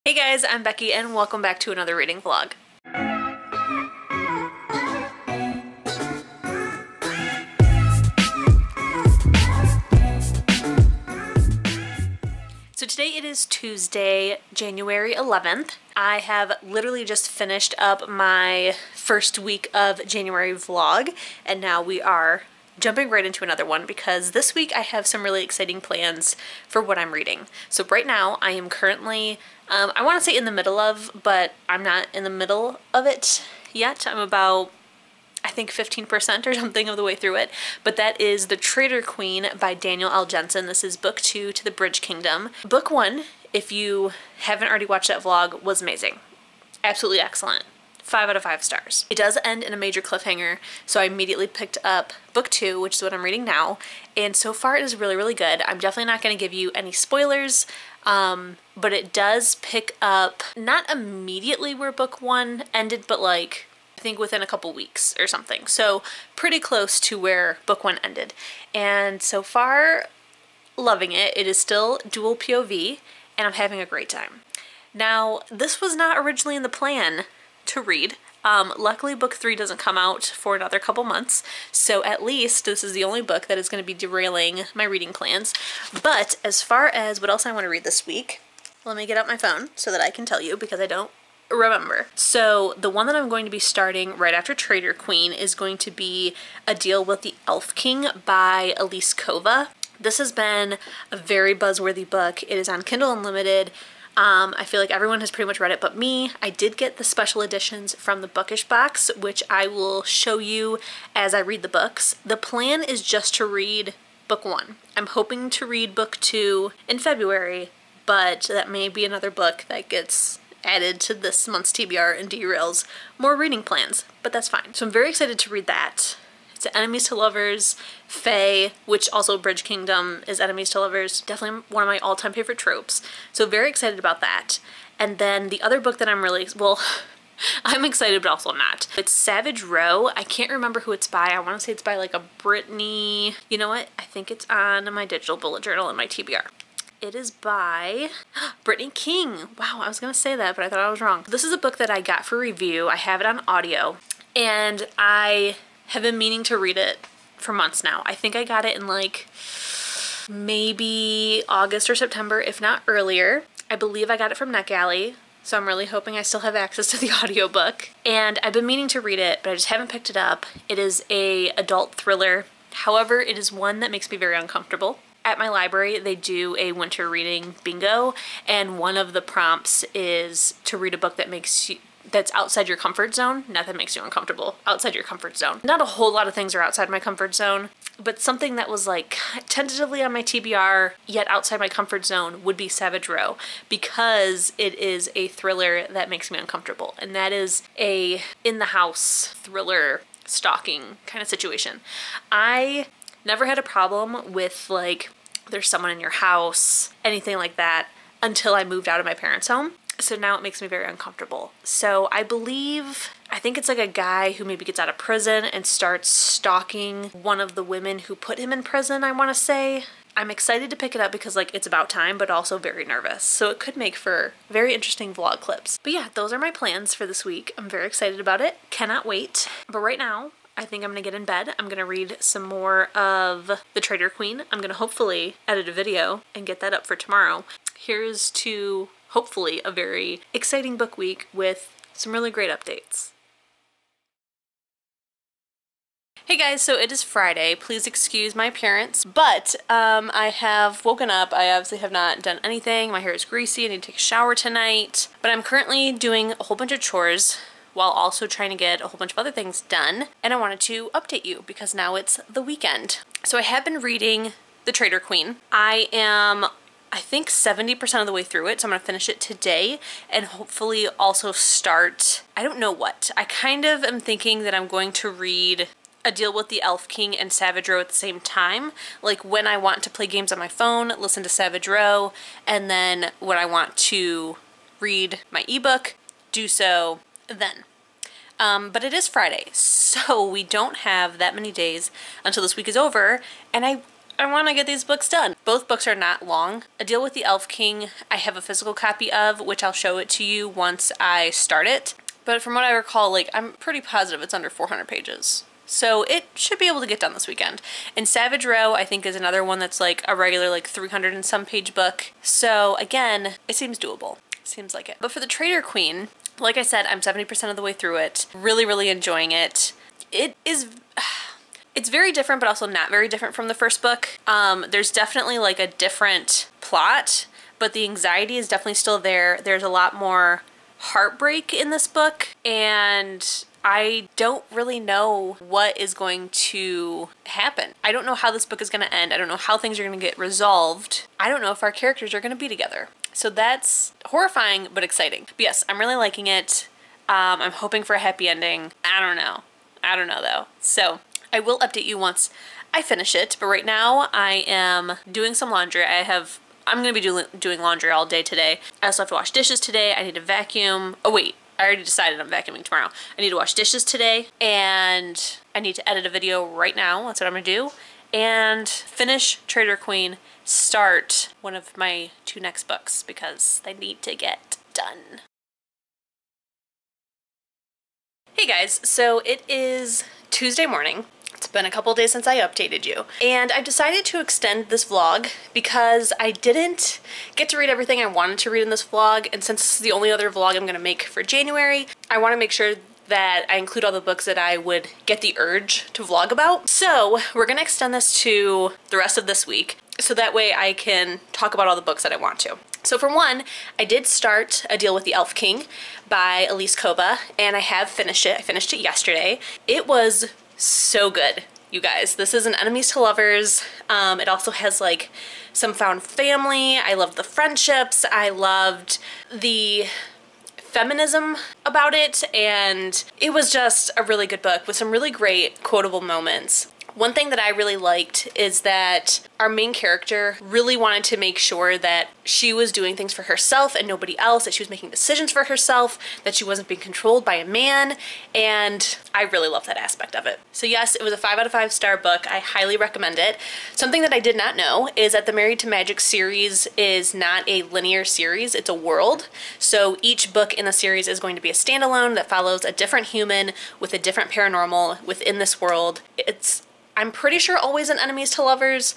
Hey guys, I'm Becky and welcome back to another reading vlog. So today it is Tuesday, January 11th. I have literally just finished up my first week of January vlog and now we are jumping right into another one because this week I have some really exciting plans for what I'm reading. So right now I am currently, I want to say in the middle of, but I'm not in the middle of it yet. I'm about, I think 15% or something of the way through it, but that is The Traitor Queen by Daniel L. Jensen. This is book 2 to the Bridge Kingdom. Book 1, if you haven't already watched that vlog, was amazing. Absolutely excellent. 5 out of 5 stars. It does end in a major cliffhanger, so I immediately picked up book 2, which is what I'm reading now, and so far it is really, really good. I'm definitely not going to give you any spoilers, but it does pick up, not immediately where book 1 ended, but like, I think within a couple weeks or something. So pretty close to where book 1 ended. And so far, loving it. It is still dual POV, and I'm having a great time. Now, this was not originally in the plan to read. Luckily book 3 doesn't come out for another couple months, so at least this is the only book that is going to be derailing my reading plans. But as far as what else I want to read this week, let me get out my phone so that I can tell you because I don't remember. So the one that I'm going to be starting right after Traitor Queen is going to be A Deal with the Elf King by Elise Kova. This has been a very buzzworthy book. It is on Kindle Unlimited. I feel like everyone has pretty much read it but me. I did get the special editions from the Bookish box, which I will show you as I read the books. The plan is just to read book 1. I'm hoping to read book 2 in February, but that may be another book that gets added to this month's TBR and derails more reading plans, but that's fine. So I'm very excited to read that. It's Enemies to Lovers, Fae, which also Bridge Kingdom is Enemies to Lovers. Definitely one of my all-time favorite tropes. So very excited about that. And then the other book that I'm really, well, I'm excited but also not. It's Savage Row. I can't remember who it's by. I want to say it's by like a Brittany. You know what? I think it's on my digital bullet journal in my TBR. It is by Brittany King. Wow, I was going to say that, but I thought I was wrong. This is a book that I got for review. I have it on audio, and I have been meaning to read it for months now. I think I got it in like maybe August or September, if not earlier. I believe I got it from NetGalley, so I'm really hoping I still have access to the audiobook. And I've been meaning to read it, but I just haven't picked it up. It is an adult thriller. However, it is one that makes me very uncomfortable. At my library, they do a winter reading bingo, and one of the prompts is to read a book that makes you, that's outside your comfort zone. Not that makes you uncomfortable, outside your comfort zone. Not a whole lot of things are outside my comfort zone, but something that was like tentatively on my TBR, yet outside my comfort zone would be Savage Row, because it is a thriller that makes me uncomfortable, and that is a in-the-house thriller stalking kind of situation. I never had a problem with like there's someone in your house, anything like that, until I moved out of my parents' home. So now it makes me very uncomfortable. So I think it's like a guy who maybe gets out of prison and starts stalking one of the women who put him in prison, I want to say. I'm excited to pick it up because like it's about time, but also very nervous. So it could make for very interesting vlog clips. But yeah, those are my plans for this week. I'm very excited about it. Cannot wait. But right now, I think I'm gonna get in bed. I'm gonna read some more of The Traitor Queen. I'm gonna hopefully edit a video and get that up for tomorrow. Here's to hopefully a very exciting book week with some really great updates. Hey guys, so it is Friday. Please excuse my appearance, but I have woken up. I obviously have not done anything. My hair is greasy. I need to take a shower tonight, but I'm currently doing a whole bunch of chores while also trying to get a whole bunch of other things done. And I wanted to update you because now it's the weekend. So I have been reading The Traitor Queen. I am, I think 70% of the way through it, so I'm gonna finish it today and hopefully also start, I don't know what. I kind of am thinking that I'm going to read A Deal with the Elf King and Savage Row at the same time. Like when I want to play games on my phone, listen to Savage Row, and then when I want to read my ebook, do so then. But it is Friday, so we don't have that many days until this week is over, and I want to get these books done. Both books are not long. A Deal with the Elf King, I have a physical copy of, which I'll show it to you once I start it. But from what I recall, like, I'm pretty positive it's under 400 pages. So it should be able to get done this weekend. And Savage Row, I think, is another one that's like a regular, like, 300 and some page book. So again, it seems doable. Seems like it. But for the Traitor Queen, like I said, I'm 70% of the way through it. Really, really enjoying it. It is... It's very different, but also not very different from the first book. There's definitely like a different plot, but the anxiety is definitely still there. There's a lot more heartbreak in this book, and I don't really know what is going to happen. I don't know how this book is going to end. I don't know how things are going to get resolved. I don't know if our characters are going to be together. So that's horrifying, but exciting. But yes, I'm really liking it. I'm hoping for a happy ending. I don't know. I don't know though. So I will update you once I finish it. But right now I am doing some laundry. I'm going to be doing laundry all day today. I also have to wash dishes today. I need to vacuum. Oh wait, I already decided I'm vacuuming tomorrow. I need to wash dishes today, and I need to edit a video right now. That's what I'm going to do. And finish Traitor Queen, start one of my 2 next books because they need to get done. Hey guys, so it is Tuesday morning. It's been a couple days since I updated you, and I've decided to extend this vlog because I didn't get to read everything I wanted to read in this vlog, and since this is the only other vlog I'm going to make for January, I want to make sure that I include all the books that I would get the urge to vlog about. So we're going to extend this to the rest of this week, so that way I can talk about all the books that I want to. So for one, I did start A Deal with the Elf King by Elise Kova, and I have finished it. I finished it yesterday. It was so good, you guys. This is an enemies to lovers. It also has like some found family. I loved the friendships. I loved the feminism about it, and it was just a really good book with some really great quotable moments. One thing that I really liked is that our main character really wanted to make sure that she was doing things for herself and nobody else, that she was making decisions for herself, that she wasn't being controlled by a man, and I really love that aspect of it. So yes, it was a 5 out of 5 star book. I highly recommend it. Something that I did not know is that the Married to Magic series is not a linear series, it's a world. So each book in the series is going to be a standalone that follows a different human with a different paranormal within this world. It's, I'm pretty sure, always an enemies to lovers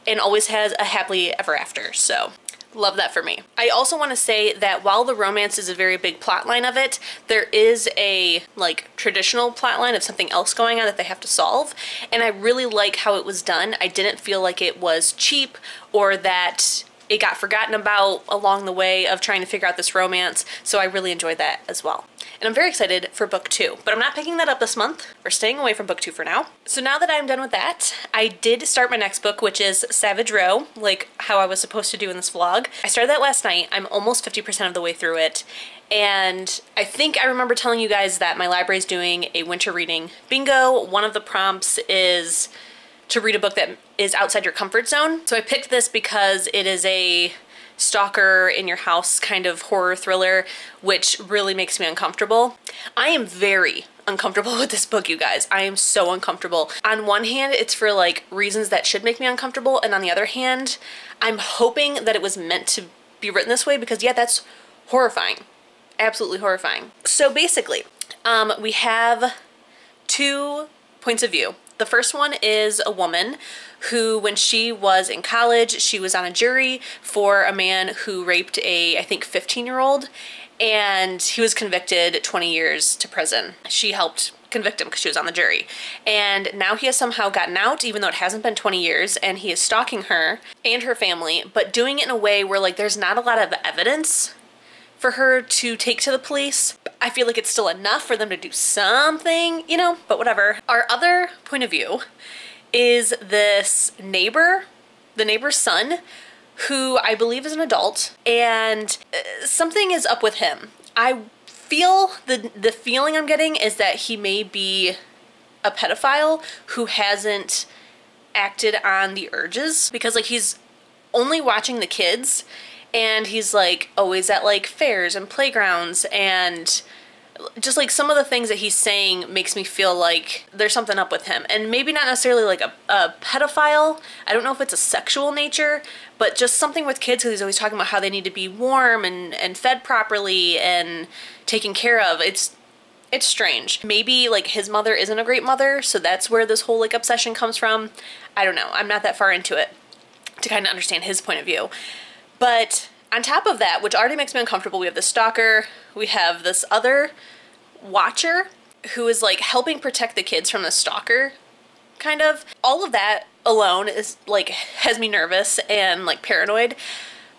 and always has a happily ever after. So love that for me. I also want to say that while the romance is a very big plot line of it, there is a like traditional plot line of something else going on that they have to solve. And I really like how it was done. I didn't feel like it was cheap or that it got forgotten about along the way of trying to figure out this romance. So I really enjoyed that as well. And I'm very excited for book 2, but I'm not picking that up this month. We're staying away from book 2 for now. So now that I'm done with that, I did start my next book, which is Savage Row, like how I was supposed to do in this vlog. I started that last night. I'm almost 50% of the way through it. And I think I remember telling you guys that my library is doing a winter reading bingo. One of the prompts is to read a book that is outside your comfort zone. So I picked this because it is a stalker in your house kind of horror thriller, which really makes me uncomfortable. I am very uncomfortable with this book, you guys. I am so uncomfortable. On one hand, it's for like reasons that should make me uncomfortable, and on the other hand, I'm hoping that it was meant to be written this way because yeah, that's horrifying. Absolutely horrifying. So basically, we have 2 points of view. The first one is a woman who, when she was in college, she was on a jury for a man who raped a, I think, 15-year-old, and he was convicted 20 years to prison. She helped convict him because she was on the jury. And now he has somehow gotten out, even though it hasn't been 20 years, and he is stalking her and her family, but doing it in a way where like there's not a lot of evidence for her to take to the police. I feel like it's still enough for them to do something, you know, but whatever. Our other point of view is this neighbor, the neighbor's son, who I believe is an adult, and something is up with him. I feel, the feeling I'm getting is that he may be a pedophile who hasn't acted on the urges, because like he's only watching the kids, and he's like always at like fairs and playgrounds and just like some of the things that he's saying makes me feel like there's something up with him. And maybe not necessarily like a pedophile. I don't know if it's a sexual nature, but just something with kids, because he's always talking about how they need to be warm and fed properly and taken care of. It's strange. Maybe like his mother isn't a great mother, so that's where this whole like obsession comes from. I don't know. I'm not that far into it to kind of understand his point of view. But on top of that, which already makes me uncomfortable, we have the stalker, we have this other watcher who is like helping protect the kids from the stalker, kind of. All of that alone is like has me nervous and like paranoid.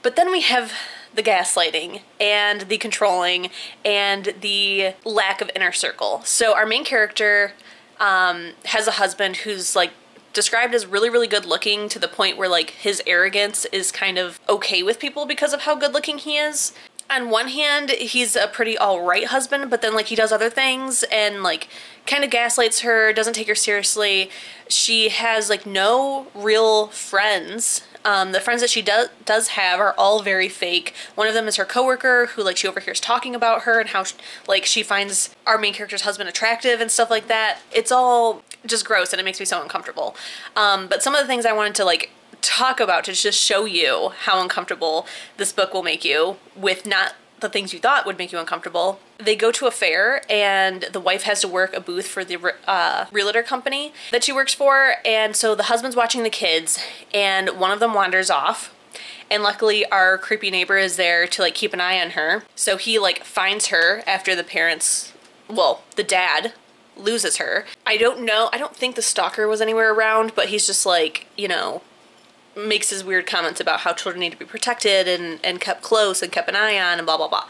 But then we have the gaslighting and the controlling and the lack of inner circle. So our main character has a husband who's like described as really, really good looking, to the point where like his arrogance is kind of okay with people because of how good looking he is. On one hand, he's a pretty alright husband, but then like he does other things and like kind of gaslights her, doesn't take her seriously. She has like no real friends. The friends that she does have are all very fake. One of them is her coworker, who like she overhears talking about her and how like she finds our main character's husband attractive and stuff like that. It's all just gross and it makes me so uncomfortable. But some of the things I wanted to like talk about to just show you how uncomfortable this book will make you, with not the things you thought would make you uncomfortable. They go to a fair and the wife has to work a booth for the realtor company that she works for, and so the husband's watching the kids and one of them wanders off, and luckily our creepy neighbor is there to like keep an eye on her. So he like finds her after the dad loses her. I don't think the stalker was anywhere around, but he's just like, you know, makes his weird comments about how children need to be protected and kept close and kept an eye on and blah, blah, blah.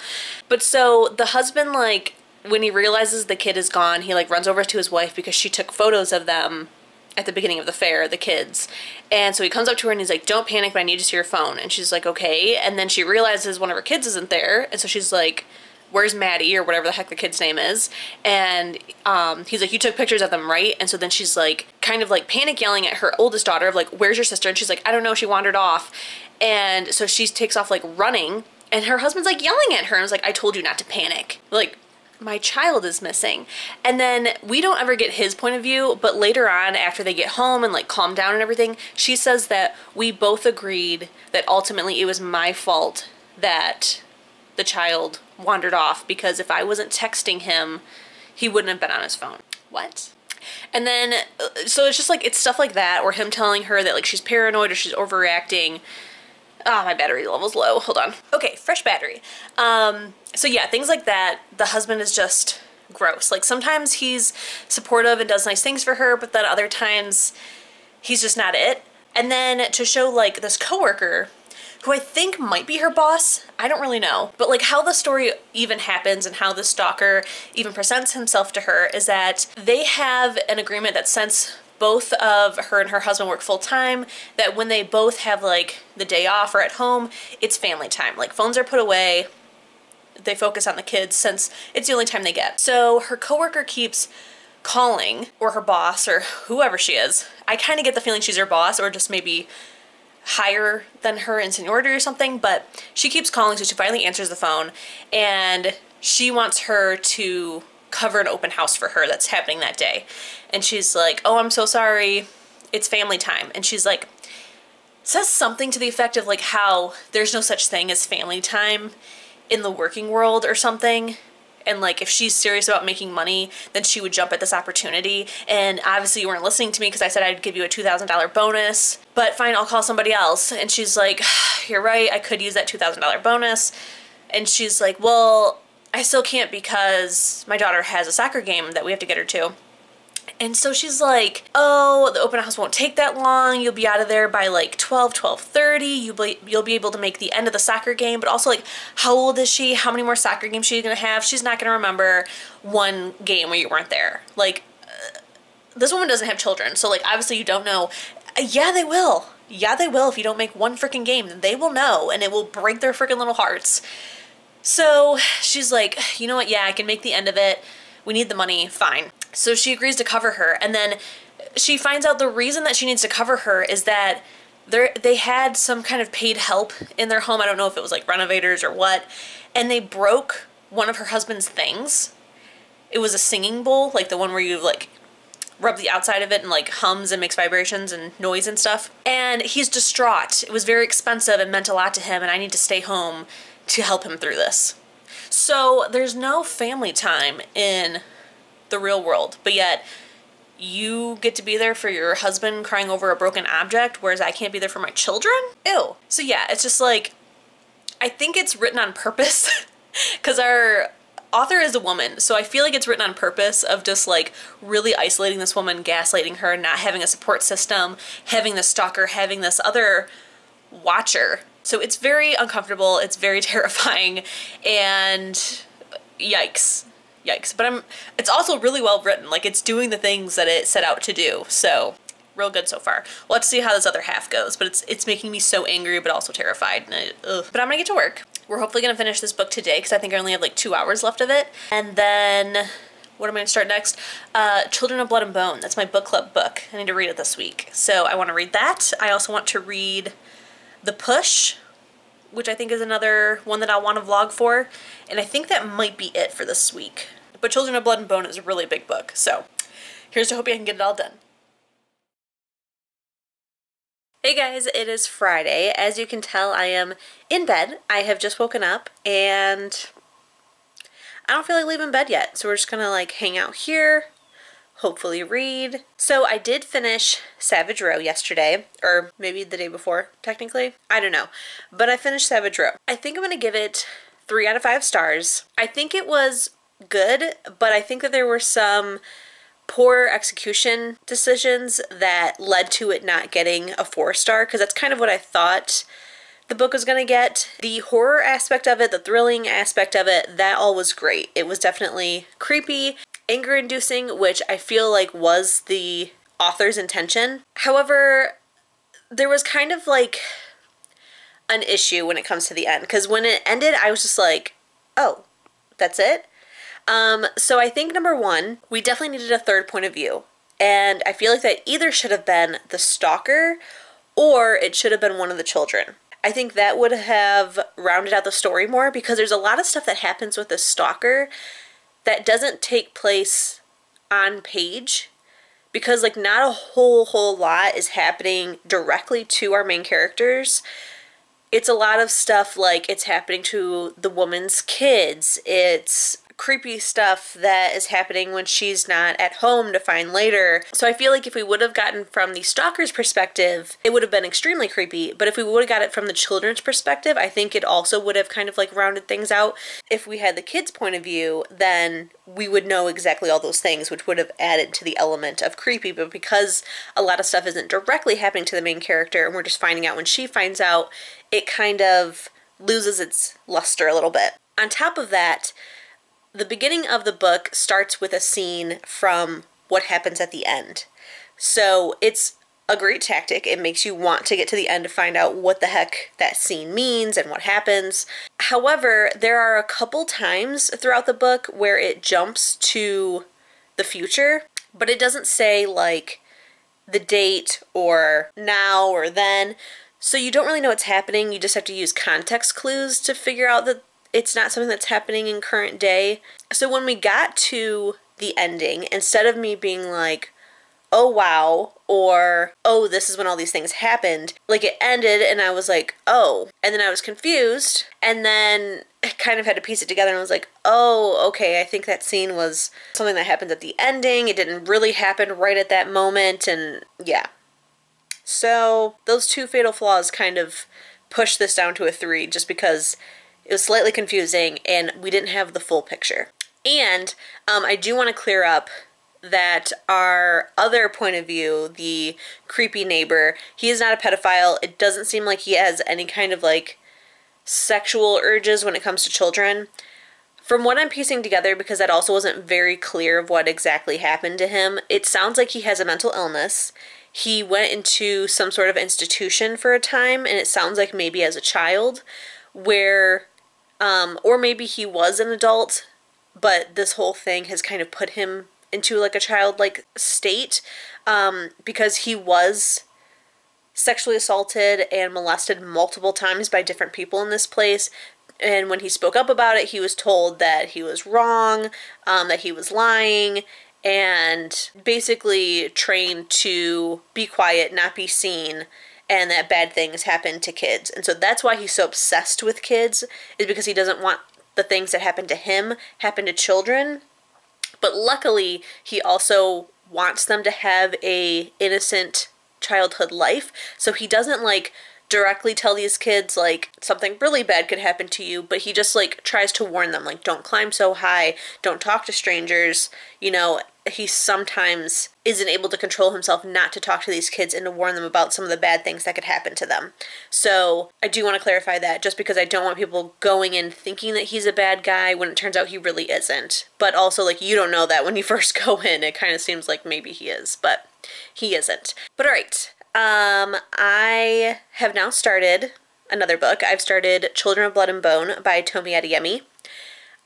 But so the husband, like, when he realizes the kid is gone, he, like, runs over to his wife because she took photos of them at the beginning of the fair, the kids. And so he comes up to her and he's like, don't panic, but I need to see your phone. And she's like, okay. And then she realizes one of her kids isn't there. And so she's like, where's Maddie, or whatever the heck the kid's name is. And he's like, you took pictures of them, right? And so then she's like kind of like panic yelling at her oldest daughter of like, where's your sister? And she's like, I don't know, she wandered off. And so she takes off like running, and her husband's like yelling at her and was like, I told you not to panic, like, my child is missing. And then we don't ever get his point of view, but later on, after they get home and like calm down and everything, she says that we both agreed that ultimately it was my fault that the child wandered off, because if I wasn't texting him, he wouldn't have been on his phone. What? And then, so it's just like, it's stuff like that, or him telling her that like she's paranoid or she's overreacting. Ah, my battery level's low. Hold on. Okay, fresh battery. So yeah, things like that. The husband is just gross. Like sometimes he's supportive and does nice things for her, but then other times he's just not it. And then to show like this coworker, who I think might be her boss, I don't really know. But like how the story even happens and how the stalker even presents himself to her is that they have an agreement that since both of her and her husband work full-time, that when they both have like the day off or at home, it's family time. Like phones are put away, they focus on the kids since it's the only time they get. So her coworker keeps calling, or her boss, or whoever she is. I kind of get the feeling she's her boss, or just maybe higher than her in seniority or something, but she keeps calling, so she finally answers the phone, and she wants her to cover an open house for her that's happening that day. And she's like, oh, I'm so sorry, it's family time. And she's like, says something to the effect of like how there's no such thing as family time in the working world or something. And like if she's serious about making money, then she would jump at this opportunity. And obviously you weren't listening to me because I said I'd give you a $2,000 bonus, but fine, I'll call somebody else. And she's like, you're right, I could use that $2,000 bonus. And she's like, well, I still can't because my daughter has a soccer game that we have to get her to. And so she's like, oh, the open house won't take that long. You'll be out of there by like 12:30. You'll be able to make the end of the soccer game. But also, like, how old is she? How many more soccer games she's going to have? She's not going to remember one game where you weren't there. Like, this woman doesn't have children. So, like, obviously you don't know. Yeah, they will. Yeah, they will. If you don't make one freaking game, then they will know. And it will break their freaking little hearts. So she's like, you know what? Yeah, I can make the end of it. We need the money. Fine. So she agrees to cover her, and then she finds out the reason that she needs to cover her is that they had some kind of paid help in their home. I don't know if it was like renovators or what, and they broke one of her husband's things, it was a singing bowl, like the one where you like rub the outside of it and like hums and makes vibrations and noise and stuff. And he's distraught. It was very expensive and meant a lot to him, and I need to stay home to help him through this. So there's no family time in the real world, but yet you get to be there for your husband crying over a broken object, whereas I can't be there for my children? Ew. So yeah, it's just like, I think it's written on purpose because our author is a woman, so I feel like it's written on purpose of just like really isolating this woman, gaslighting her, not having a support system, having this stalker, having this other watcher. So it's very uncomfortable, it's very terrifying, and yikes. Yikes. But it's also really well written, like it's doing the things that it set out to do, so real good so far. We'll have to see how this other half goes, but it's making me so angry but also terrified. And but I'm gonna get to work. We're hopefully gonna finish this book today because I think I only have like 2 hours left of it. And then what am I gonna start next? Children of Blood and Bone. That's my book club book. I need to read it this week. So I want to read that. I also want to read The Push, which I think is another one that I'll want to vlog for. And I think that might be it for this week. But Children of Blood and Bone is a really big book. So here's to hoping I can get it all done. Hey guys, it is Friday. As you can tell, I am in bed. I have just woken up and I don't feel like leaving bed yet. So we're just gonna like hang out here, hopefully read. So I did finish Savage Row yesterday, or maybe the day before, technically. I don't know. But I finished Savage Row. I think I'm gonna give it 3 out of 5 stars. I think it was good, but I think that there were some poor execution decisions that led to it not getting a 4-star, because that's kind of what I thought the book was gonna get. The horror aspect of it, the thrilling aspect of it, that all was great. It was definitely creepy, anger-inducing, which I feel like was the author's intention. However, there was kind of like an issue when it comes to the end, because when it ended, I was just like, oh, that's it? So I think number one, we definitely needed a third point of view. And I feel like that either should have been the stalker or it should have been one of the children. I think that would have rounded out the story more, because there's a lot of stuff that happens with the stalker that doesn't take place on page, because like not a whole lot is happening directly to our main characters. It's a lot of stuff like it's happening to the woman's kids. It's creepy stuff that is happening when she's not at home to find later. So I feel like if we would have gotten from the stalker's perspective, it would have been extremely creepy. But if we would have got it from the children's perspective, I think it also would have kind of like rounded things out. If we had the kids' point of view, then we would know exactly all those things, which would have added to the element of creepy. But because a lot of stuff isn't directly happening to the main character and we're just finding out when she finds out, it kind of loses its luster a little bit. On top of that, the beginning of the book starts with a scene from what happens at the end. So it's a great tactic. It makes you want to get to the end to find out what the heck that scene means and what happens. However, there are a couple times throughout the book where it jumps to the future, but it doesn't say like the date or now or then. So you don't really know what's happening. You just have to use context clues to figure out that it's not something that's happening in current day. So when we got to the ending, instead of me being like, oh wow, or oh, this is when all these things happened, like it ended and I was like, oh, and then I was confused, and then I kind of had to piece it together and I was like, oh, okay, I think that scene was something that happened at the ending. It didn't really happen right at that moment, and yeah. So those two fatal flaws kind of pushed this down to a 3, just because it was slightly confusing and we didn't have the full picture. And I do want to clear up that our other point of view, the creepy neighbor, he is not a pedophile. It doesn't seem like he has any kind of like sexual urges when it comes to children. From what I'm piecing together, because that also wasn't very clear of what exactly happened to him, it sounds like he has a mental illness. He went into some sort of institution for a time, and it sounds like maybe as a child, where or maybe he was an adult, but this whole thing has kind of put him into like a childlike state, because he was sexually assaulted and molested multiple times by different people in this place. And when he spoke up about it, he was told that he was wrong, that he was lying, and basically trained to be quiet, not be seen, and that bad things happen to kids. And so that's why he's so obsessed with kids, is because he doesn't want the things that happen to him happen to children. But luckily, he also wants them to have a innocent childhood life. So he doesn't like directly tell these kids like something really bad could happen to you, but he just like tries to warn them, like, don't climb so high, don't talk to strangers. You know, he sometimes isn't able to control himself not to talk to these kids and to warn them about some of the bad things that could happen to them. So I do want to clarify that, just because I don't want people going in thinking that he's a bad guy when it turns out he really isn't. But also, like, you don't know that when you first go in. It kind of seems like maybe he is, but he isn't. But all right. I have now started another book. I've started Children of Blood and Bone by Tomi Adeyemi.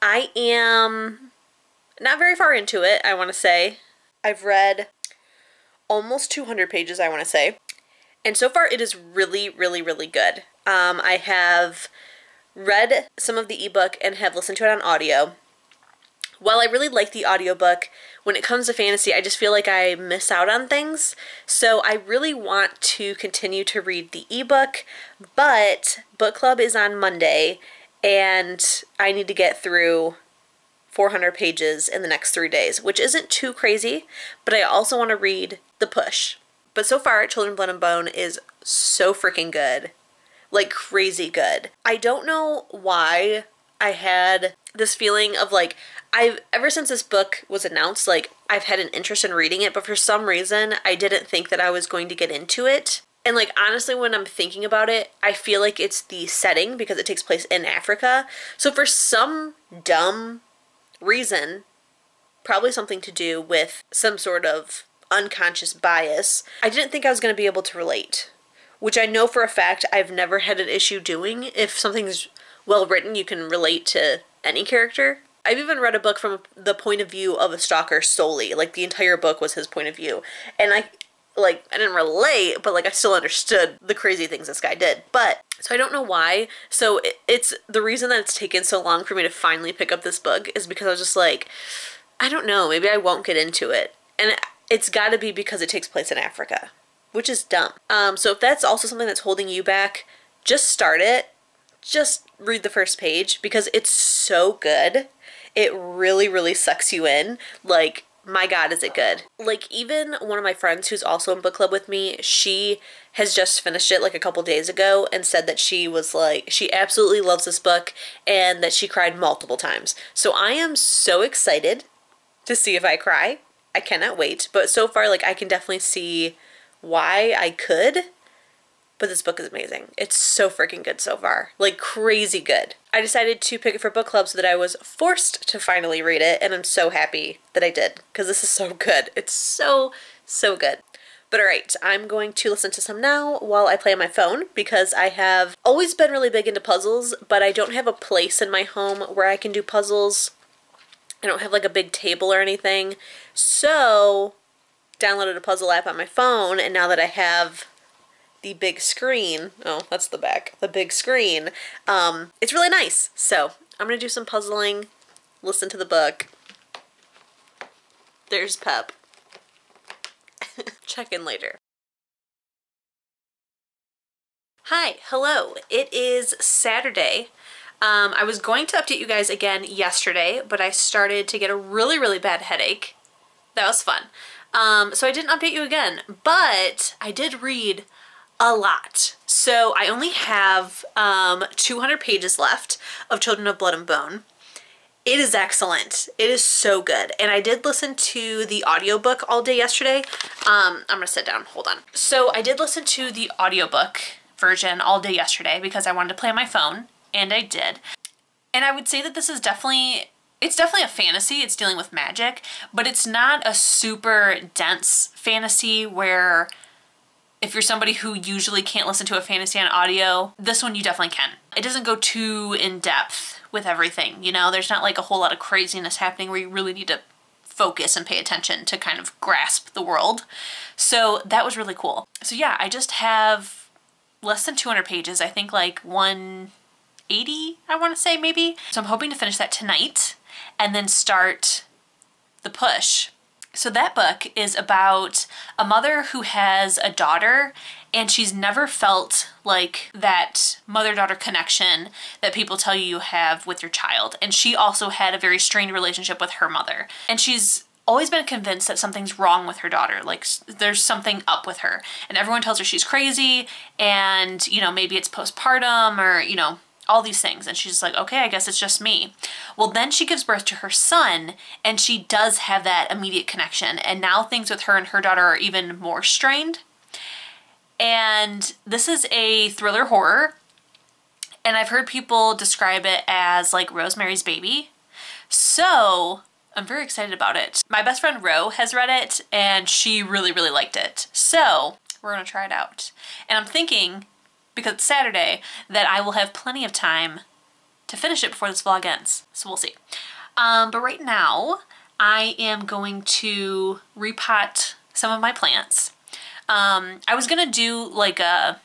I am not very far into it, I want to say. I've read almost 200 pages, I want to say. And so far it is really, really, really good. I have read some of the ebook and have listened to it on audio. While I really like the audiobook, when it comes to fantasy, I just feel like I miss out on things. So I really want to continue to read the ebook, but book club is on Monday, and I need to get through 400 pages in the next 3 days, which isn't too crazy, but I also want to read The Push. But so far, Children, Blood, and Bone is so freaking good. Like, crazy good. I don't know why I had this feeling of like, ever since this book was announced, like, I've had an interest in reading it, but for some reason, I didn't think that I was going to get into it. And, like, honestly, when I'm thinking about it, I feel like it's the setting, because it takes place in Africa. So for some dumb reason, probably something to do with some sort of unconscious bias, I didn't think I was going to be able to relate. Which I know for a fact I've never had an issue doing. If something's well written, you can relate to any character. I've even read a book from the point of view of a stalker solely. Like, the entire book was his point of view. And I didn't relate, but, like, I still understood the crazy things this guy did. But, so I don't know why. So it's the reason that it's taken so long for me to finally pick up this book is because I was just like, I don't know, maybe I won't get into it. And it's gotta be because it takes place in Africa, which is dumb. So if that's also something that's holding you back, just start it. Just read the first page, because it's so good. It really, really sucks you in. Like, my God, is it good. Like, even one of my friends who's also in book club with me, she has just finished it like a couple days ago and said that she was like, she absolutely loves this book and that she cried multiple times. So I am so excited to see if I cry. I cannot wait. But so far, like, I can definitely see why I could. But this book is amazing. It's so freaking good so far. Like, crazy good. I decided to pick it for book club so that I was forced to finally read it, and I'm so happy that I did, because this is so good. It's so, so good. But alright, I'm going to listen to some now while I play on my phone, because I have always been really big into puzzles, but I don't have a place in my home where I can do puzzles. I don't have like a big table or anything. So, downloaded a puzzle app on my phone, and now that I have the big screen, oh, that's the back, the big screen, it's really nice. So I'm gonna do some puzzling, listen to the book. There's Pep. Check in later. Hi, hello. It is Saturday. I was going to update you guys again yesterday, but I started to get a really, really bad headache. That was fun. So I didn't update you again, but I did read a lot. So I only have 200 pages left of Children of Blood and Bone. It is excellent. It is so good. And I did listen to the audiobook all day yesterday. I'm gonna sit down, hold on. So I did listen to the audiobook version all day yesterday because I wanted to play on my phone, and I did. And I would say that this is definitely, it's definitely a fantasy. It's dealing with magic, but it's not a super dense fantasy where if you're somebody who usually can't listen to a fantasy on audio, this one you definitely can. It doesn't go too in depth with everything, you know? There's not like a whole lot of craziness happening where you really need to focus and pay attention to kind of grasp the world. So that was really cool. So yeah, I just have less than 200 pages. I think like 180 80, I want to say, maybe. So I'm hoping to finish that tonight and then start The Push. So that book is about a mother who has a daughter, and she's never felt like that mother-daughter connection that people tell you have with your child. And she also had a very strained relationship with her mother. And she's always been convinced that something's wrong with her daughter, like there's something up with her. And everyone tells her she's crazy, and, you know, maybe it's postpartum, or, you know, all these things. And she's like, okay, I guess it's just me. Well, then she gives birth to her son, and she does have that immediate connection. And now things with her and her daughter are even more strained. And this is a thriller horror. And I've heard people describe it as like Rosemary's Baby. So I'm very excited about it. My best friend Ro has read it, and she really, really liked it. So we're gonna try it out. And I'm thinking, because it's Saturday, that I will have plenty of time to finish it before this vlog ends. So we'll see. But right now, I am going to repot some of my plants. I was gonna do like a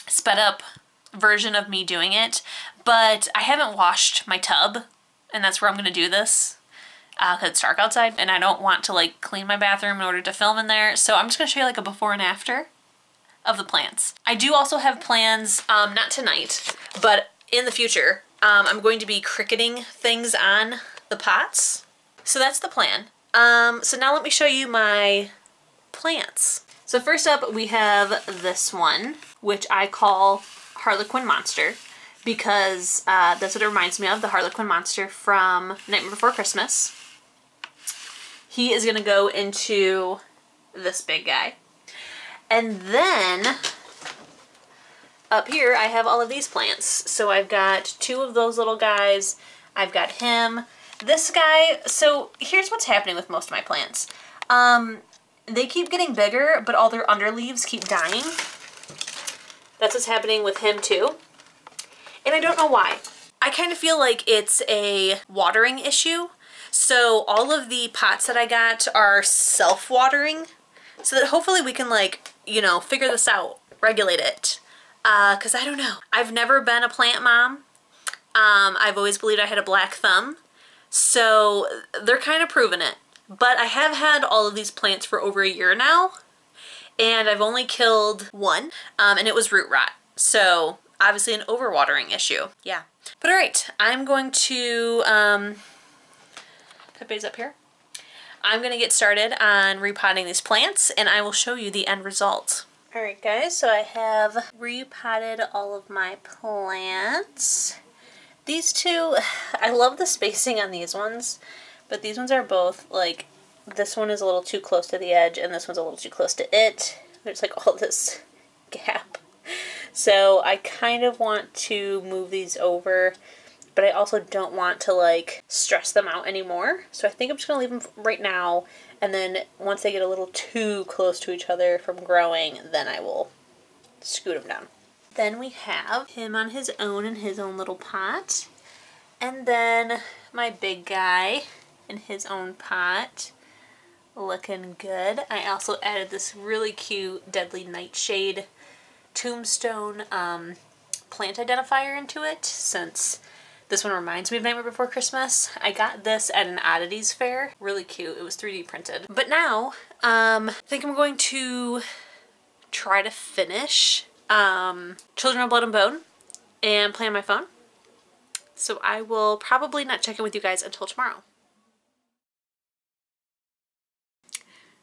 sped up version of me doing it, but I haven't washed my tub, and that's where I'm gonna do this. Because it's dark outside, and I don't want to like clean my bathroom in order to film in there. So I'm just gonna show you like a before and after of the plants. I do also have plans, not tonight, but in the future, I'm going to be cricketing things on the pots. So that's the plan. So now let me show you my plants. So first up, we have this one, which I call Harlequin Monster, because that's what it reminds me of, the Harlequin Monster from Nightmare Before Christmas. He is gonna go into this big guy. And then up here I have all of these plants. So I've got two of those little guys. I've got him. This guy, so here's what's happening with most of my plants. They keep getting bigger, but all their underleaves keep dying. That's what's happening with him too. And I don't know why. I kind of feel like it's a watering issue. So all of the pots that I got are self-watering, so that hopefully we can, like, you know, figure this out, regulate it. Cause I don't know. I've never been a plant mom. I've always believed I had a black thumb. So they're kind of proving it. But I have had all of these plants for over a year now, and I've only killed one, and it was root rot. So obviously an overwatering issue. Yeah. But all right, I'm going to, Pepe's up here. I'm going to get started on repotting these plants, and I will show you the end result. All right, guys, so I have repotted all of my plants. These two, I love the spacing on these ones, but these ones are both, like, this one is a little too close to the edge, and this one's a little too close to it. There's, like, all this gap. So I kind of want to move these over, but I also don't want to, like, stress them out anymore. So I think I'm just going to leave them right now, and then once they get a little too close to each other from growing, then I will scoot them down. Then we have him on his own in his own little pot, and then my big guy in his own pot, looking good. I also added this really cute Deadly Nightshade tombstone plant identifier into it, since this one reminds me of Nightmare Before Christmas. I got this at an oddities fair. Really cute. It was 3D printed. But now, I think I'm going to try to finish Children of Blood and Bone and play on my phone. So I will probably not check in with you guys until tomorrow.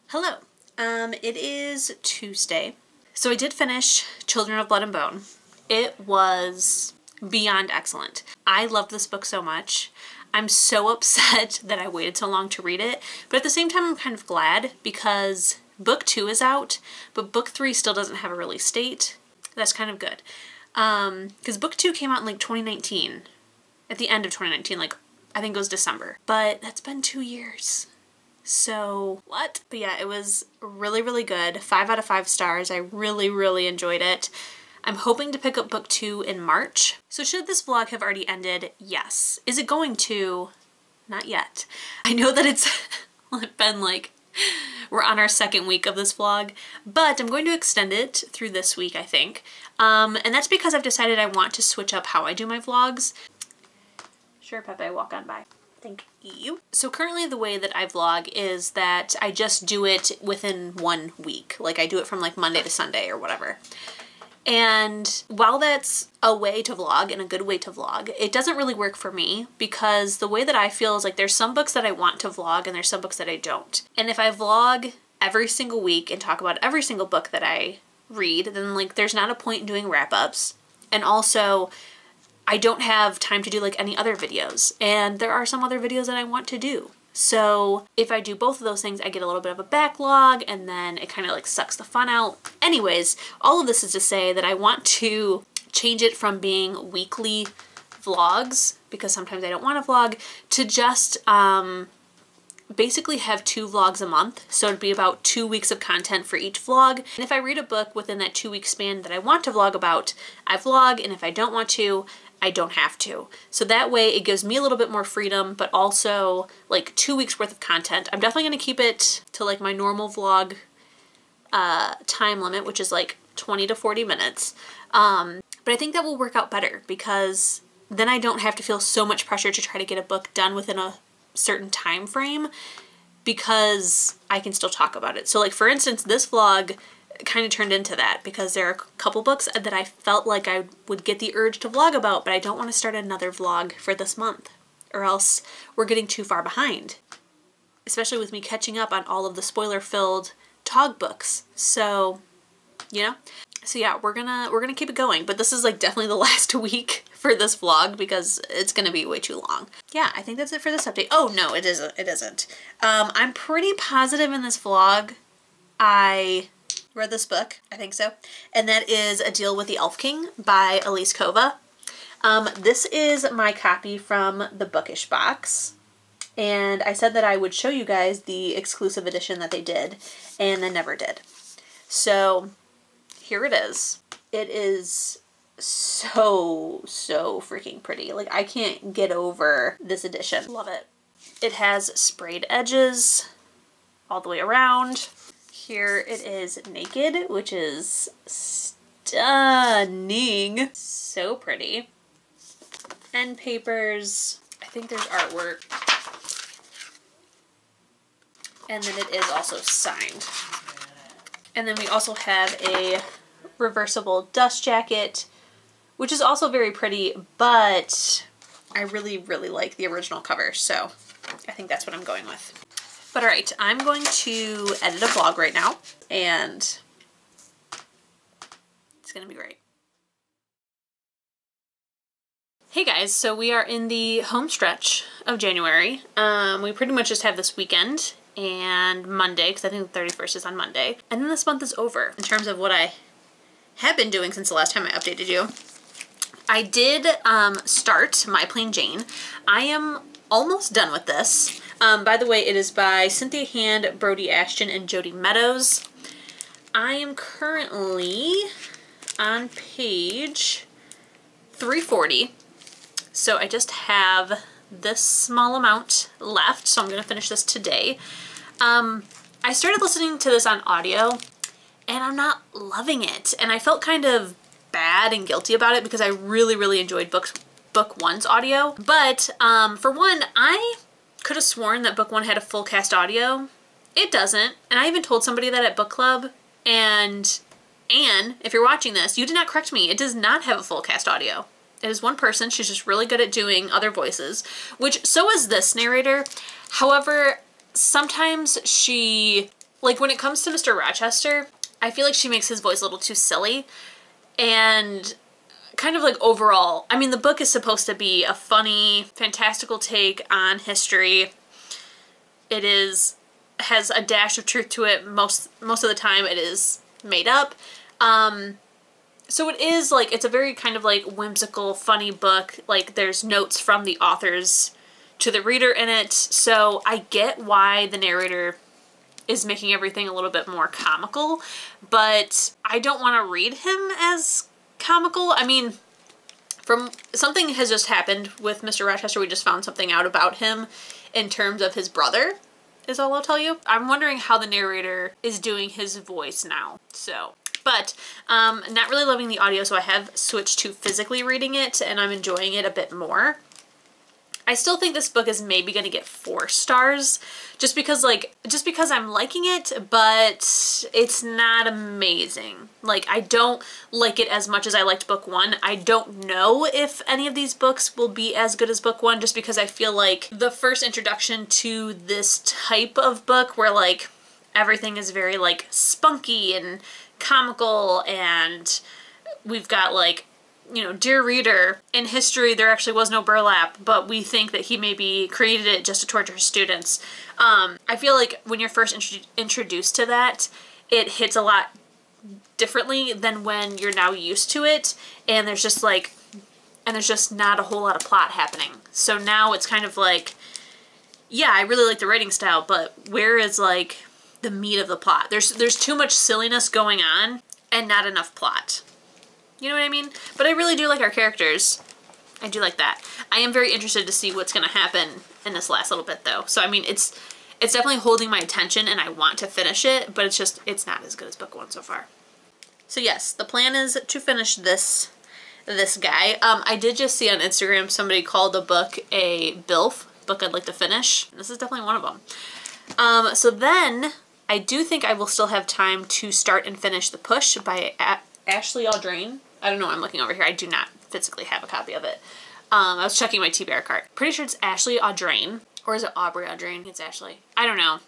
Hello. It is Tuesday. So I did finish Children of Blood and Bone. It was beyond excellent. I love this book so much. I'm so upset that I waited so long to read it, but at the same time I'm kind of glad, because book 2 is out, but book 3 still doesn't have a release date. That's kind of good. Because book 2 came out in like 2019, at the end of 2019, like I think it was December, but that's been 2 years. So what? But yeah, it was really, really good. 5 out of 5 stars. I really, really enjoyed it. I'm hoping to pick up book 2 in March. So should this vlog have already ended? Yes. Is it going to? Not yet. I know that it's been like, we're on our second week of this vlog, but I'm going to extend it through this week, I think. And that's because I've decided I want to switch up how I do my vlogs. Sure, Pepe, walk on by. Thank you. So currently the way that I vlog is that I just do it within 1 week. Like I do it from like Monday to Sunday or whatever. And while that's a way to vlog and a good way to vlog, it doesn't really work for me because the way that I feel is like there's some books that I want to vlog and there's some books that I don't. And if I vlog every single week and talk about every single book that I read, then like there's not a point in doing wrap-ups. And also I don't have time to do like any other videos, and there are some other videos that I want to do. So if I do both of those things, I get a little bit of a backlog and then it kind of like sucks the fun out. Anyways, all of this is to say that I want to change it from being weekly vlogs, because sometimes I don't want to vlog, to just basically have 2 vlogs a month. So it'd be about 2 weeks of content for each vlog. And if I read a book within that 2-week span that I want to vlog about, I vlog, and if I don't want to, I don't have to. So that way it gives me a little bit more freedom, but also like 2 weeks worth of content. I'm definitely going to keep it to like my normal vlog time limit, which is like 20 to 40 minutes. But I think that will work out better because then I don't have to feel so much pressure to try to get a book done within a certain time frame, because I can still talk about it. So like for instance, this vlog kind of turned into that because there are a couple books that I felt like I would get the urge to vlog about, but I don't want to start another vlog for this month or else we're getting too far behind, especially with me catching up on all of the spoiler-filled Tog books. So, you know, so yeah, we're gonna keep it going, but this is like definitely the last week for this vlog because it's gonna be way too long. Yeah, I think that's it for this update. Oh no, it isn't. I'm pretty positive in this vlog I read this book, I think so, and that is A Deal with the Elf King by Elise Kova. This is my copy from the Bookish box, and I said that I would show you guys the exclusive edition that they did, and then never did. So here it is. It is so freaking pretty. Like I can't get over this edition. Love it. It has sprayed edges all the way around. Here it is naked, which is stunning. So pretty. End papers. I think there's artwork. And then it is also signed. And then we also have a reversible dust jacket, which is also very pretty, but I really like the original cover, so I think that's what I'm going with. But alright, I'm going to edit a vlog right now, and it's gonna be great. Hey guys, so we are in the home stretch of January. We pretty much just have this weekend and Monday, because I think the 31st is on Monday. And then this month is over in terms of what I have been doing since the last time I updated you. I did start My Plain Jane. I am almost done with this. By the way, it is by Cynthia Hand, Brody Ashton, and Jody Meadows. I am currently on page 340. So I just have this small amount left, so I'm going to finish this today. I started listening to this on audio, and I'm not loving it. And I felt kind of bad and guilty about it because I really enjoyed book 1's audio. But for one, I could have sworn that book 1 had a full cast audio. It doesn't. And I even told somebody that at book club, and Anne, if you're watching this, you did not correct me. It does not have a full cast audio. It is one person. She's just really good at doing other voices, which so is this narrator. However, sometimes she, like when it comes to Mr. Rochester, I feel like she makes his voice a little too silly. And kind of like overall, I mean, the book is supposed to be a funny, fantastical take on history. It has a dash of truth to it. Most of the time it is made up. So it is like, it's a very kind of like whimsical, funny book. Like there's notes from the authors to the reader in it. So I get why the narrator is making everything a little bit more comical, but I don't want to read him as comical. I mean, something has just happened with Mr. Rochester. We just found something out about him in terms of his brother, is all I'll tell you. I'm wondering how the narrator is doing his voice now. So But not really loving the audio, so I have switched to physically reading it, and I'm enjoying it a bit more. I still think this book is maybe going to get 4 stars just because I'm liking it, but it's not amazing. Like, I don't like it as much as I liked book 1. I don't know if any of these books will be as good as book 1 just because I feel like the first introduction to this type of book where like everything is very like spunky and comical, and we've got like, you know, dear reader, in history there actually was no burlap, but we think that he maybe created it just to torture his students. I feel like when you're first introduced to that, it hits a lot differently than when you're now used to it, and there's just not a whole lot of plot happening. So now it's kind of like, yeah, I really like the writing style, but where is like the meat of the plot? There's too much silliness going on and not enough plot. You know what I mean? But I really do like our characters. I do like that. I am very interested to see what's going to happen in this last little bit though. So I mean, it's definitely holding my attention and I want to finish it, but it's not as good as book 1 so far. So yes, the plan is to finish this guy. I did just see on Instagram somebody called the book a BILF, book I'd like to finish. This is definitely one of them. So then I do think I will still have time to start and finish The Push by Ashley Audrain. I don't know why I'm looking over here. I do not physically have a copy of it. I was checking my TBR cart. Pretty sure it's Ashley Audrain. Or is it Aubrey Audrain? It's Ashley. I don't know.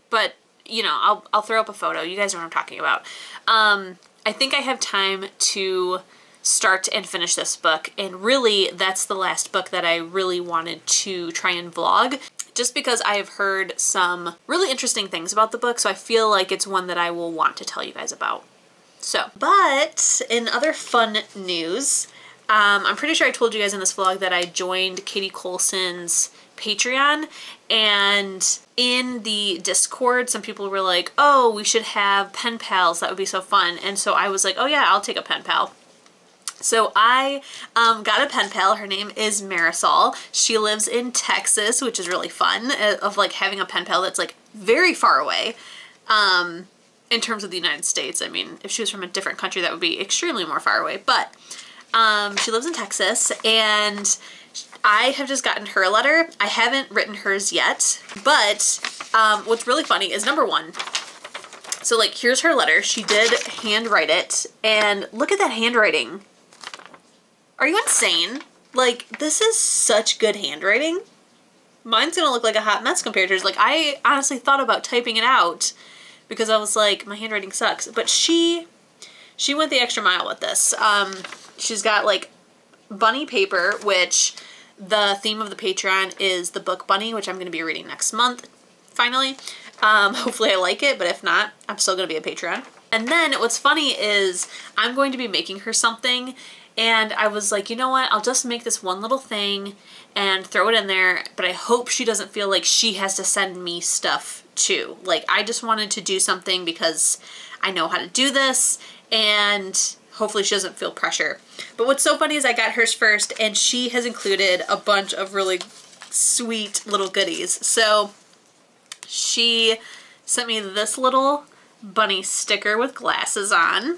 But, you know, I'll throw up a photo. You guys know what I'm talking about. I think I have time to start and finish this book. And really, that's the last book that I really wanted to try and vlog. Just because I have heard some really interesting things about the book. So I feel like it's one that I will want to tell you guys about. So, but in other fun news, I'm pretty sure I told you guys in this vlog that I joined Katie Colson's Patreon, and in the Discord, some people were like, oh, we should have pen pals, that would be so fun. And so I was like, oh yeah, I'll take a pen pal. So I got a pen pal. Her name is Marisol. She lives in Texas, which is really fun, of like having a pen pal that's like very far away. In terms of the United States. I mean, if she was from a different country, that would be extremely more far away. But she lives in Texas, and I have just gotten her a letter. I haven't written hers yet, but what's really funny is number 1. So like, here's her letter. She did handwrite it, and look at that handwriting. Are you insane? Like, this is such good handwriting. Mine's gonna look like a hot mess compared to hers. Like, I honestly thought about typing it out because I was like, my handwriting sucks. But she went the extra mile with this. She's got like bunny paper, which the theme of the Patreon is the book Bunny, which I'm going to be reading next month, finally. Hopefully I like it, but if not, I'm still going to be a Patreon. And then what's funny is I'm going to be making her something, and I was like, you know what, I'll just make this one little thing and throw it in there, but I hope she doesn't feel like she has to send me stuff too. Like, I just wanted to do something because I know how to do this, and hopefully she doesn't feel pressure. But what's so funny is I got hers first, and she has included a bunch of really sweet little goodies. So she sent me this little bunny sticker with glasses on.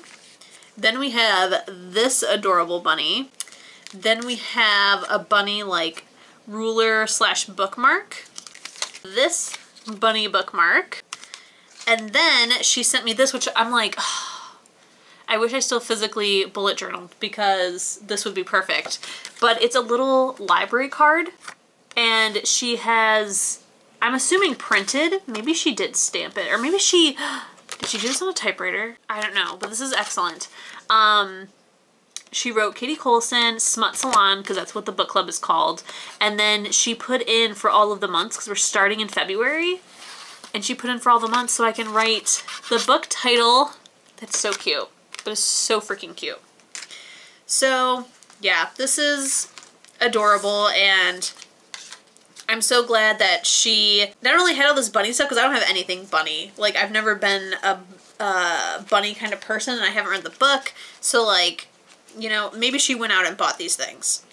Then we have this adorable bunny. Then we have a bunny like ruler / bookmark. This bunny bookmark. And then she sent me this, which I'm like, oh, I wish I still physically bullet journaled because this would be perfect. But it's a little library card, and she has, I'm assuming printed, maybe she did stamp it, or maybe did she do this on a typewriter? I don't know, but this is excellent. She wrote Katie Colson, Smut Salon, because that's what the book club is called. And then she put in for all of the months, because we're starting in February. And she put in for all the months so I can write the book title. That's so cute. But it's so freaking cute. So, yeah, this is adorable, and I'm so glad that she not only had all this bunny stuff, because I don't have anything bunny. Like, I've never been a bunny kind of person, and I haven't read the book. So, like, you know, maybe she went out and bought these things.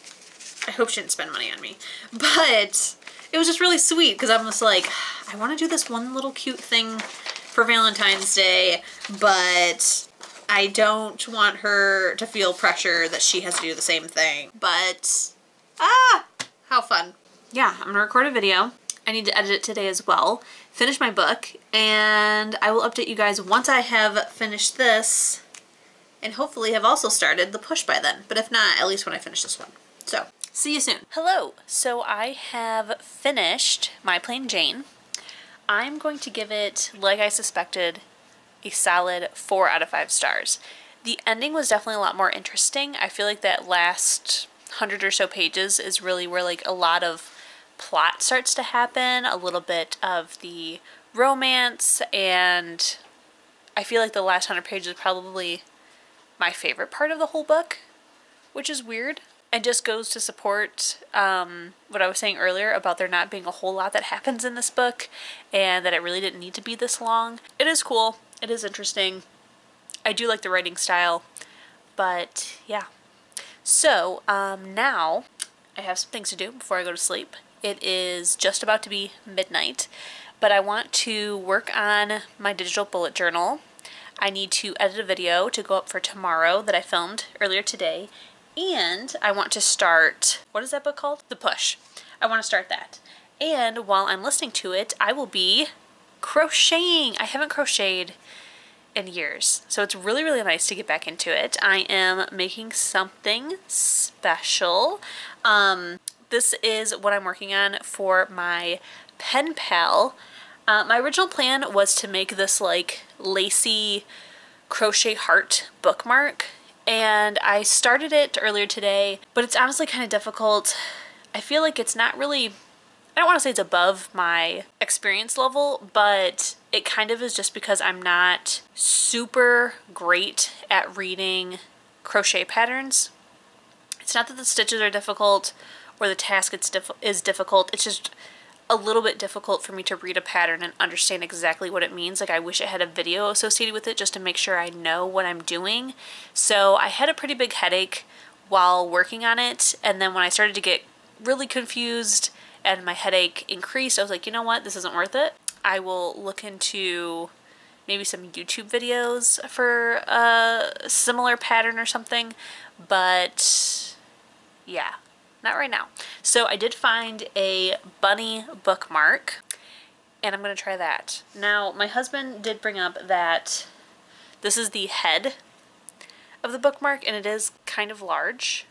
I hope she didn't spend money on me. But it was just really sweet, because I'm just like, I want to do this one little cute thing for Valentine's Day, but I don't want her to feel pressure that she has to do the same thing. But, how fun. Yeah, I'm gonna record a video. I need to edit it today as well. Finish my book, and I will update you guys once I have finished this, and hopefully have also started the push by then. But if not, at least when I finish this one. So, see you soon. Hello. So I have finished My Plain Jane. I'm going to give it, like I suspected, a solid 4 out of 5 stars. The ending was definitely a lot more interesting. I feel like that last 100 or so pages is really where like a lot of plot starts to happen, a little bit of the romance, and I feel like the last 100 pages is probably my favorite part of the whole book, which is weird. It just goes to support what I was saying earlier about there not being a whole lot that happens in this book and that it really didn't need to be this long. It is cool. It is interesting. I do like the writing style, but yeah. So now I have some things to do before I go to sleep. It is just about to be midnight, but I want to work on my digital bullet journal. I need to edit a video to go up for tomorrow that I filmed earlier today. And I want to start, what is that book called? The Push. I want to start that. And while I'm listening to it, I will be crocheting. I haven't crocheted in years, so it's really, really nice to get back into it. I am making something special. This is what I'm working on for my pen pal. My original plan was to make this like lacy crochet heart bookmark. And I started it earlier today, but it's honestly kind of difficult. I feel like it's not really, I don't want to say it's above my experience level, but it kind of is just because I'm not super great at reading crochet patterns. It's not that the stitches are difficult or the task is difficult. It's just a little bit difficult for me to read a pattern and understand exactly what it means. Like I wish it had a video associated with it just to make sure I know what I'm doing. So I had a pretty big headache while working on it, and then when I started to get really confused and my headache increased, I was like, you know what, this isn't worth it. I will look into maybe some YouTube videos for a similar pattern or something, but yeah. Not right now. So I did find a bunny bookmark, and I'm going to try that. Now, my husband did bring up that this is the head of the bookmark, and it is kind of large,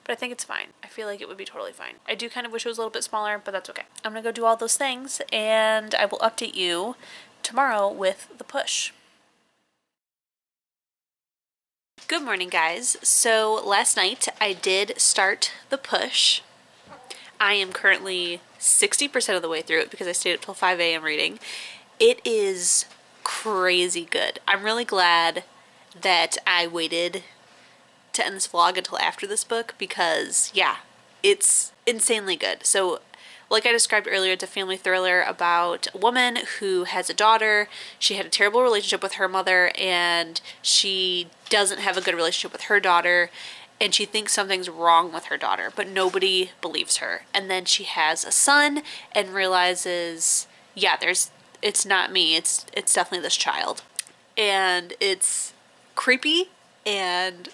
but I think it's fine. I feel like it would be totally fine. I do kind of wish it was a little bit smaller, but that's okay. I'm going to go do all those things, and I will update you tomorrow with the push. Good morning, guys. So last night I did start the push. I am currently 60% of the way through it because I stayed up till 5 a.m. reading. It is crazy good. I'm really glad that I waited to end this vlog until after this book because, yeah, it's insanely good. So like I described earlier, it's a family thriller about a woman who has a daughter. She had a terrible relationship with her mother, and she doesn't have a good relationship with her daughter, and she thinks something's wrong with her daughter, but nobody believes her. And then she has a son and realizes, yeah, it's not me, it's definitely this child. And it's creepy and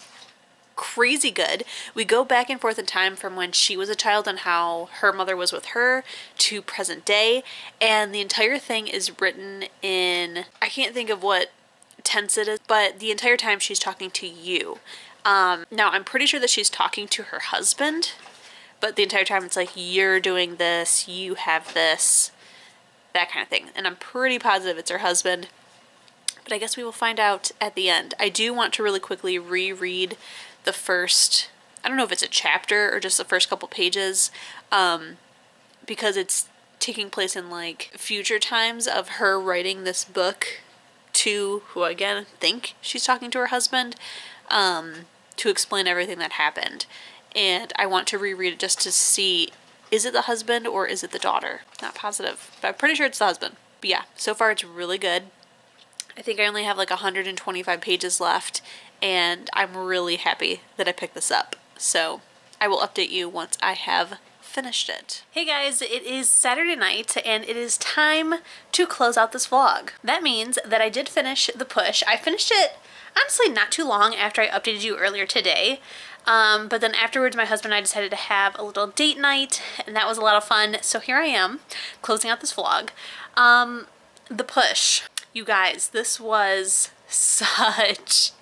crazy good. We go back and forth in time from when she was a child and how her mother was with her to present day, and the entire thing is written in, I can't think of what tense it is, but the entire time she's talking to you. Now I'm pretty sure that she's talking to her husband, but the entire time it's like, you're doing this, you have this, that kind of thing. And I'm pretty positive it's her husband, but I guess we will find out at the end. I do want to really quickly reread the first, I don't know if it's a chapter or just the first couple pages, because it's taking place in like future times of her writing this book to, who again think she's talking to her husband, to explain everything that happened. And I want to reread it just to see, is it the husband or is it the daughter? Not positive, but I'm pretty sure it's the husband. But yeah, so far it's really good. I think I only have like 125 pages left, and I'm really happy that I picked this up. So I will update you once I have finished it. Hey guys, it is Saturday night and it is time to close out this vlog. That means that I did finish the push. I finished it, honestly not too long after I updated you earlier today. But then afterwards, my husband and I decided to have a little date night, and that was a lot of fun. So here I am, closing out this vlog. The Push. You guys, this was such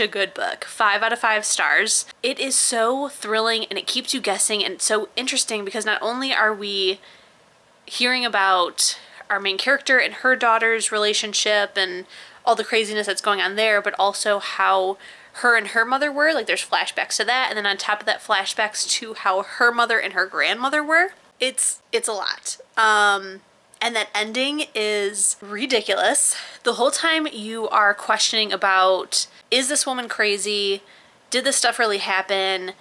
a good book. 5 out of 5 stars. It is so thrilling, and it keeps you guessing, and it's so interesting because not only are we hearing about our main character and her daughter's relationship and all the craziness that's going on there, but also how her and her mother were. Like, there's flashbacks to that, and then on top of that, flashbacks to how her mother and her grandmother were. It's a lot. And that ending is ridiculous. The whole time you are questioning about, is this woman crazy? Did this stuff really happen?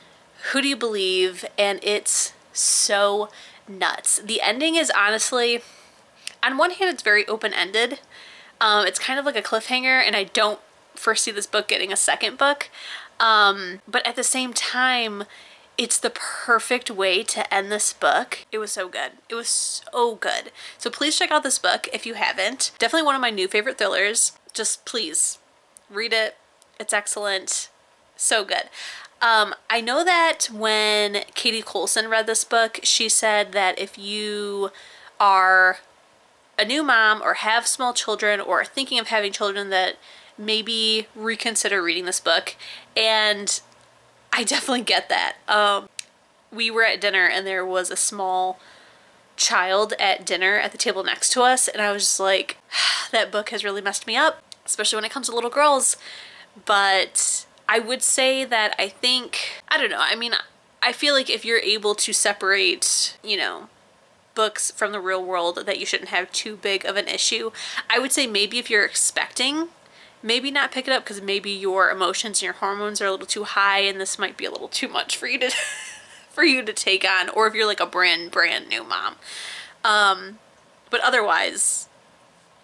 Who do you believe? And it's so nuts. The ending is honestly, on one hand, it's very open-ended. It's kind of like a cliffhanger, and I don't foresee this book getting a second book. But at the same time, it's the perfect way to end this book. It was so good. It was so good. So please check out this book if you haven't. Definitely one of my new favorite thrillers. Just please read it. It's excellent. So good. I know that when Katie Colson read this book, she said that if you are a new mom or have small children or are thinking of having children, that maybe reconsider reading this book. And I definitely get that. We were at dinner and there was a small child at dinner at the table next to us, and I was just like, that book has really messed me up, especially when it comes to little girls. But I would say that I don't know, I mean, I feel like if you're able to separate, you know, books from the real world, that you shouldn't have too big of an issue. I would say maybe if you're expecting, maybe not pick it up, because maybe your emotions and your hormones are a little too high and this might be a little too much for you to for you to take on, or if you're like a brand new mom. But otherwise,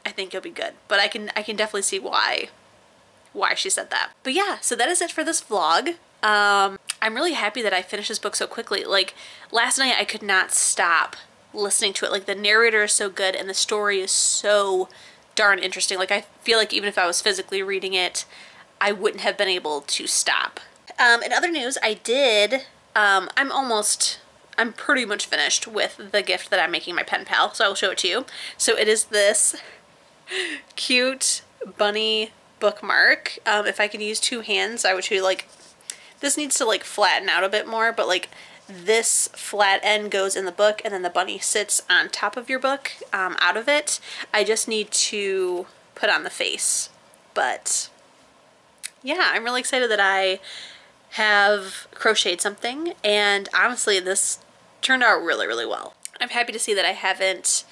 I think you'll be good. But I can definitely see why she said that. But yeah, so that is it for this vlog. I'm really happy that I finished this book so quickly. Like, last night I could not stop listening to it. Like, the narrator is so good and the story is so darn interesting. Like, I feel like even if I was physically reading it, I wouldn't have been able to stop. In other news, I'm pretty much finished with the gift that I'm making my pen pal, so I will show it to you. So it is this cute bunny bookmark. If I could use 2 hands, I would show you, like, this needs to like flatten out a bit more, but like this flat end goes in the book and then the bunny sits on top of your book out of it. I just need to put on the face. But yeah, I'm really excited that I have crocheted something, and honestly this turned out really well. I'm happy to see that I haven't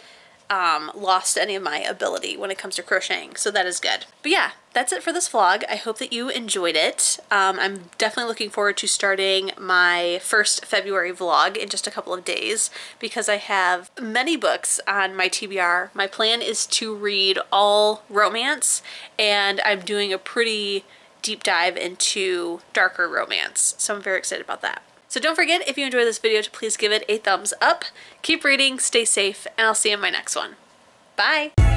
lost any of my ability when it comes to crocheting, so that is good. But yeah, that's it for this vlog. I hope that you enjoyed it. I'm definitely looking forward to starting my first February vlog in just a couple of days because I have many books on my TBR. My plan is to read all romance, and I'm doing a pretty deep dive into darker romance, so I'm very excited about that. So don't forget, if you enjoyed this video, to please give it a thumbs up. Keep reading, stay safe, and I'll see you in my next one. Bye!